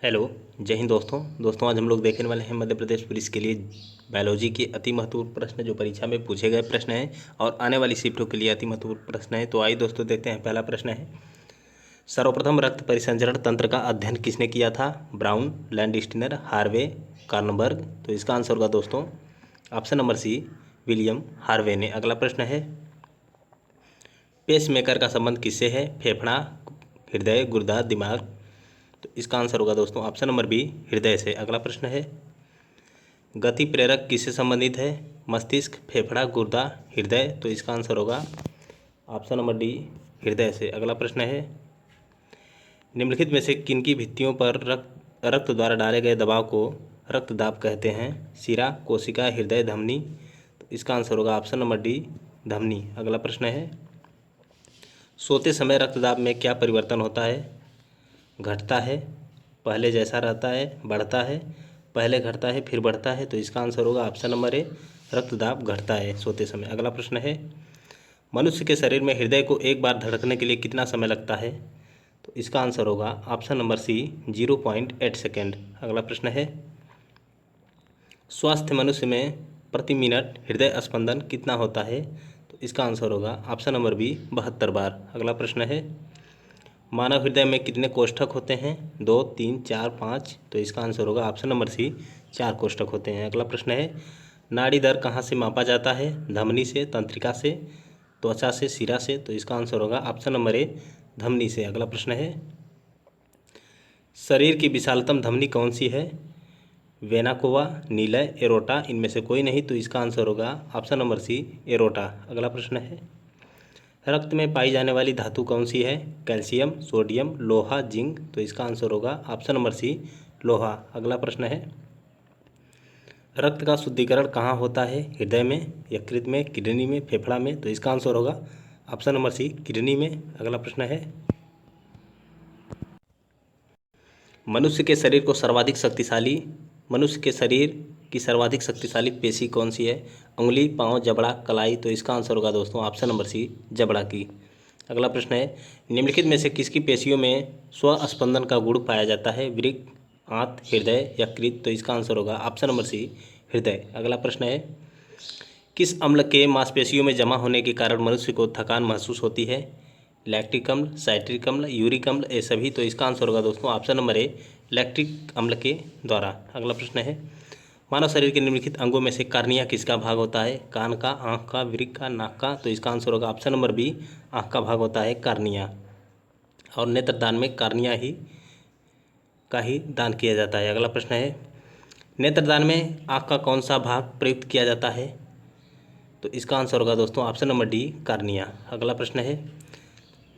Hello. जय हिंद दोस्तों आज हम लोग देखने वाले हैं मध्य प्रदेश पुलिस के लिए बायोलॉजी के अति महत्वपूर्ण प्रश्न जो परीक्षा में पूछे गए प्रश्न हैं और आने वाली शिफ्टों के लिए अति महत्वपूर्ण प्रश्न है। तो आइए दोस्तों देखते हैं। पहला प्रश्न है, सर्वप्रथम रक्त परिसंचरण तंत्र का अध्ययन किसने किया था? Brown, Landsteiner, Harvey, Kornberg. तो इसका आंसर होगा दोस्तों option number C, William Harvey ने। अगला प्रश्न है, पेसमेकर का संबंध किससे है? फेफड़ा, हृदय, गुर्दा, दिमाग। तो इसका आंसर होगा दोस्तों ऑप्शन नंबर बी, हृदय से। अगला प्रश्न है, गति प्रेरक किससे संबंधित है? मस्तिष्क, फेफड़ा, गुर्दा, हृदय। तो इसका आंसर होगा ऑप्शन नंबर डी, हृदय से। अगला प्रश्न है, निम्नलिखित में से किनकी भित्तियों पर रक्त द्वारा डाले गए दबाव को रक्तदाब कहते हैं? शिरा, कोशिका, हृदय, धमनी। तो इसका आंसर होगा ऑप्शन नंबर डी, धमनी। अगला प्रश्न है, सोते समय रक्तदाब में क्या परिवर्तन होता है? घटता है, पहले जैसा रहता है, बढ़ता है, पहले घटता है फिर बढ़ता है। तो इसका आंसर होगा ऑप्शन नंबर ए, रक्तदाब घटता है सोते समय। अगला प्रश्न है, मनुष्य के शरीर में हृदय को एक बार धड़कने के लिए कितना समय लगता है? तो इसका आंसर होगा ऑप्शन नंबर सी, 0.8 सेकेंड। अगला प्रश्न है, स्वस्थ मनुष्य में प्रति मिनट हृदय स्पंदन कितना होता है? तो इसका आंसर होगा ऑप्शन नंबर बी, 72 बार। अगला प्रश्न है, मानव हृदय में कितने कोष्ठक होते हैं? 2, 3, 4, 5। तो इसका आंसर होगा ऑप्शन नंबर सी, 4 कोष्ठक होते हैं। अगला प्रश्न है, नाड़ी दर कहाँ से मापा जाता है? धमनी से, तंत्रिका से, त्वचा से, शिरा से। तो इसका आंसर होगा ऑप्शन नंबर ए, धमनी से। अगला प्रश्न है, शरीर की विशालतम धमनी कौन सी है? Vena cava, Nilay, aorta. इनमें से कोई नहीं। तो इसका आंसर होगा ऑप्शन नंबर सी, एरोटा। अगला प्रश्न है, रक्त में पाई जाने वाली धातु कौन सी है? कैल्शियम, सोडियम, लोहा, जिंक। तो इसका आंसर होगा ऑप्शन नंबर सी, लोहा। अगला प्रश्न है, रक्त का शुद्धिकरण कहाँ होता है? हृदय में, यकृत में, किडनी में, फेफड़ा में। तो इसका आंसर होगा ऑप्शन नंबर सी, किडनी में। अगला प्रश्न है, मनुष्य के शरीर को सर्वाधिक शक्तिशाली मनुष्य के शरीर की सर्वाधिक शक्तिशाली पेशी कौन सी है? उंगली, पाँव, जबड़ा, कलाई। तो इसका आंसर होगा दोस्तों ऑप्शन नंबर सी, जबड़ा की। अगला प्रश्न है, निम्नलिखित में से किसकी पेशियों में स्वस्पंदन का गुण पाया जाता है? वृक्क, आंत, हृदय, यकृत। तो इसका आंसर होगा ऑप्शन नंबर सी, हृदय। अगला प्रश्न है, किस अम्ल के मांसपेशियों में जमा होने के कारण मनुष्य को थकान महसूस होती है? लैक्टिक अम्ल, साइट्रिक अम्ल, यूरिक अम्ल, ये सभी। तो इसका आंसर होगा दोस्तों ऑप्शन नंबर ए, लैक्टिक अम्ल के द्वारा। अगला प्रश्न है, मानव शरीर के निम्नलिखित अंगों में से कार्निया किसका भाग होता है? कान का, आँख का, वृक्क का, नाक का। तो इसका आंसर होगा ऑप्शन नंबर बी, आँख का भाग होता है कार्निया। और नेत्रदान में कार्निया का ही दान किया जाता है। अगला प्रश्न है, नेत्रदान में आँख का कौन सा भाग प्रयुक्त किया जाता है? तो इसका आंसर होगा दोस्तों ऑप्शन नंबर डी, कार्निया। अगला प्रश्न है,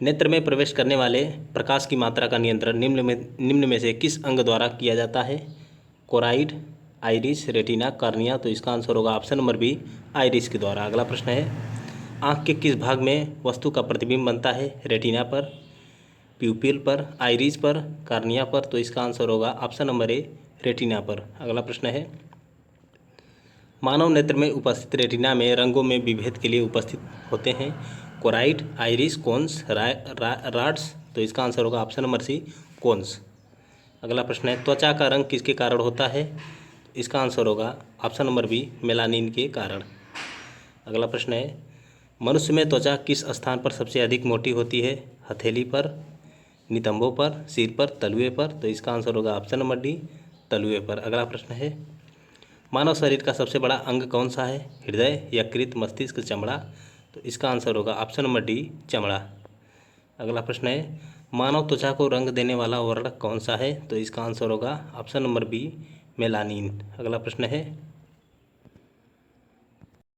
नेत्र में प्रवेश करने वाले प्रकाश की मात्रा का नियंत्रण निम्न में से किस अंग द्वारा किया जाता है? Choroid, iris, retina, cornea. तो इसका आंसर होगा ऑप्शन नंबर बी, आइरिस के द्वारा। अगला प्रश्न है, आँख के किस भाग में वस्तु का प्रतिबिंब बनता है? रेटिना पर, प्यूपिल पर, आइरिस पर, कार्निया पर। तो इसका आंसर होगा ऑप्शन नंबर ए, रेटिना पर। अगला प्रश्न है, मानव नेत्र में उपस्थित रेटिना में रंगों में विभेद के लिए उपस्थित होते हैं? Choroid, iris, cones, rods. तो इसका आंसर होगा ऑप्शन नंबर सी, कोन्स। अगला प्रश्न है, त्वचा का रंग किसके कारण होता है? इसका आंसर होगा ऑप्शन नंबर बी, मेलानिन के कारण। अगला प्रश्न है, मनुष्य में त्वचा किस स्थान पर सबसे अधिक मोटी होती है? हथेली पर, नितंबों पर, सिर पर, तलुए पर। तो इसका आंसर होगा ऑप्शन नंबर डी, तलुए पर। अगला प्रश्न है, मानव शरीर का सबसे बड़ा अंग कौन सा है? हृदय, यकृत, मस्तिष्क, चमड़ा। तो इसका आंसर होगा ऑप्शन नंबर डी, चमड़ा। अगला प्रश्न है, मानव त्वचा को रंग देने वाला वर्णक कौन सा है? तो इसका आंसर होगा ऑप्शन नंबर बी, मेलानिन। अगला प्रश्न है,